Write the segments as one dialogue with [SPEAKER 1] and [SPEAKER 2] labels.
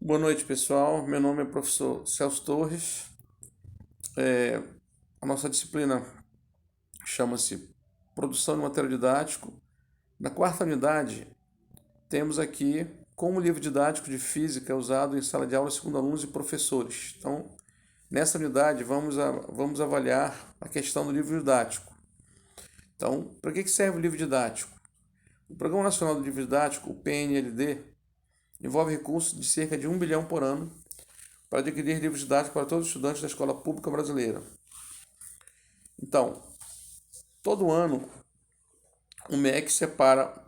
[SPEAKER 1] Boa noite, pessoal. Meu nome é professor Celso Torres. É, a nossa disciplina chama-se Produção de Material Didático. Na quarta unidade, temos aqui como o livro didático de física é usado em sala de aula segundo alunos e professores. Então, nessa unidade, vamos avaliar a questão do livro didático. Então, para que serve o livro didático? O Programa Nacional do Livro Didático, o PNLD, envolve recursos de cerca de 1 bilhão por ano para adquirir livros didáticos para todos os estudantes da escola pública brasileira. Então, todo ano o MEC separa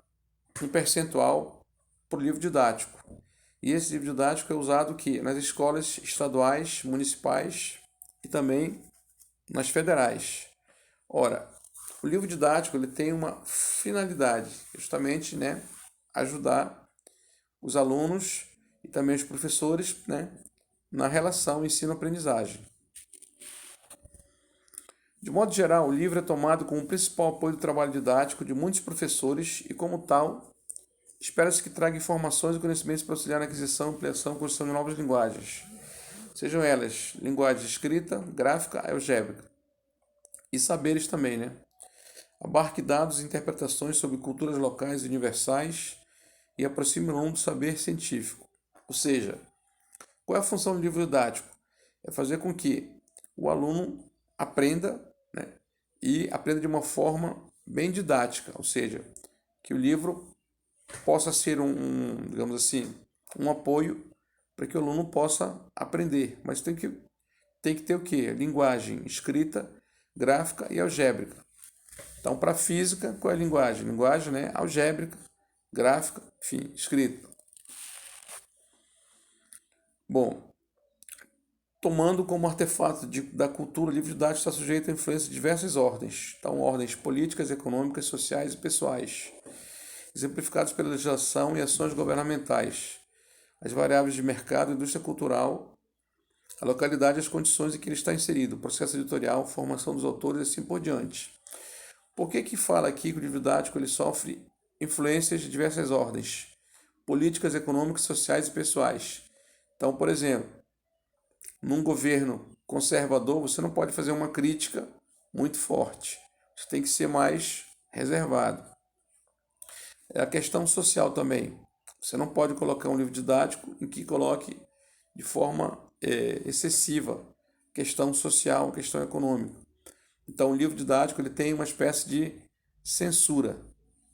[SPEAKER 1] um percentual para o livro didático. E esse livro didático é usado aqui nas escolas estaduais, municipais e também nas federais. Ora, o livro didático ele tem uma finalidade, justamente, ajudar os alunos e também os professores, na relação ensino-aprendizagem. De modo geral, o livro é tomado como o principal apoio do trabalho didático de muitos professores e, como tal, espera-se que traga informações e conhecimentos para auxiliar na aquisição, ampliação e construção de novas linguagens, sejam elas linguagem escrita, gráfica, algébrica, e saberes também, Abarque dados e interpretações sobre culturas locais e universais e aproxime o aluno do saber científico. Ou seja, qual é a função do livro didático? É fazer com que o aluno aprenda, e aprenda de uma forma bem didática, ou seja, que o livro possa ser digamos assim, um apoio para que o aluno possa aprender, mas tem que ter o quê? Linguagem escrita, gráfica e algébrica. Então, para a física, qual é a linguagem? Linguagem, algébrica, gráfica, enfim, escrita. Bom, tomando como artefato da cultura, o livro didático está sujeito à influência de diversas ordens. Então, ordens políticas, econômicas, sociais e pessoais, exemplificados pela legislação e ações governamentais, as variáveis de mercado, indústria cultural, a localidade e as condições em que ele está inserido, o processo editorial, formação dos autores e assim por diante. Por que fala aqui que o livro didático ele sofre influências de diversas ordens, políticas, econômicas, sociais e pessoais? Então, por exemplo, num governo conservador, você não pode fazer uma crítica muito forte. Você tem que ser mais reservado. É a questão social também. Você não pode colocar um livro didático em que coloque de forma excessiva questão social, questão econômica. Então, o livro didático ele tem uma espécie de censura.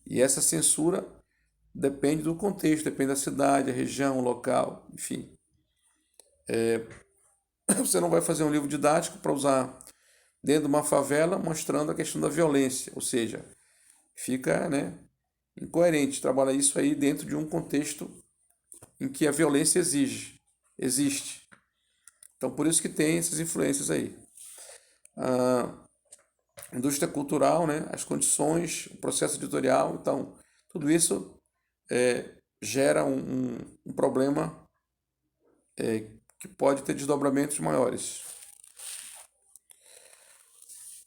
[SPEAKER 1] E essa censura depende do contexto, depende da cidade, a região, o local, enfim. Você não vai fazer um livro didático para usar dentro de uma favela mostrando a questão da violência, ou seja, fica, incoerente trabalhar isso aí dentro de um contexto em que a violência existe. Então, por isso que tem essas influências aí. A indústria cultural, as condições, o processo editorial, então, tudo isso gera um problema que pode ter desdobramentos maiores.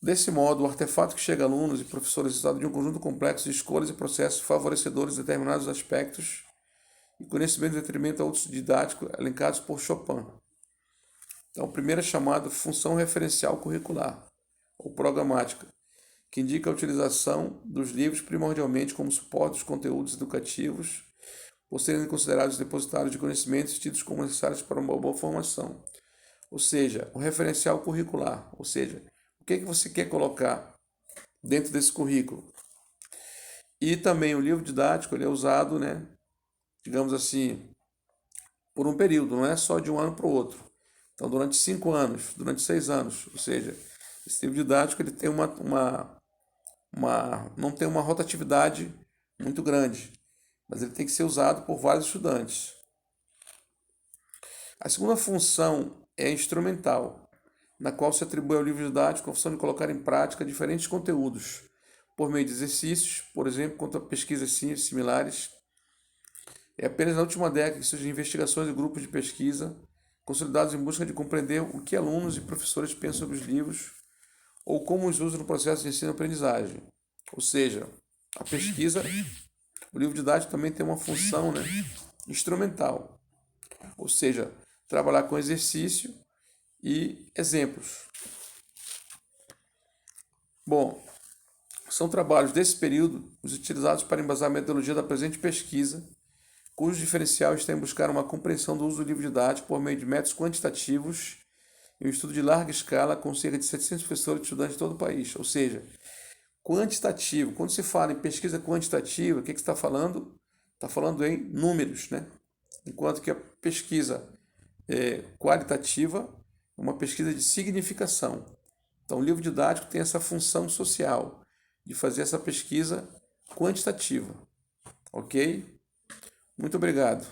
[SPEAKER 1] Desse modo, o artefato que chega a alunos e professores resultado de um conjunto complexo de escolhas e processos favorecedores de determinados aspectos e conhecimento em detrimento a outros didáticos elencados por Chopin. Então, a primeira é chamada função referencial curricular, ou programática, que indica a utilização dos livros primordialmente como suporte dos conteúdos educativos, por serem considerados depositários de conhecimentos tidos como necessários para uma boa formação. Ou seja, o referencial curricular, ou seja, o que você quer colocar dentro desse currículo. E também o livro didático ele é usado, digamos assim, por um período, não é só de um ano para o outro. Então, durante 5 anos, durante 6 anos, ou seja, esse livro didático ele tem não tem uma rotatividade muito grande, mas ele tem que ser usado por vários estudantes. A segunda função é instrumental, na qual se atribui ao livro didático a função de colocar em prática diferentes conteúdos, por meio de exercícios, por exemplo, quanto a pesquisas similares. É apenas na última década que surgem investigações e grupos de pesquisa consolidados em busca de compreender o que alunos e professores pensam sobre os livros ou como os usam no processo de ensino-aprendizagem. Ou seja, a pesquisa, o livro didático também tem uma função instrumental. ou seja, trabalhar com exercício e exemplos. Bom, são trabalhos desse período os utilizados para embasar a metodologia da presente pesquisa, cujo diferencial está em buscar uma compreensão do uso do livro didático por meio de métodos quantitativos e um estudo de larga escala com cerca de 700 professores e estudantes de todo o país. Ou seja, quantitativo. Quando se fala em pesquisa quantitativa, o que você está falando? Está falando em números, né? Enquanto que a pesquisa qualitativa é uma pesquisa de significação. Então, o livro didático tem essa função social de fazer essa pesquisa quantitativa. Ok? Muito obrigado.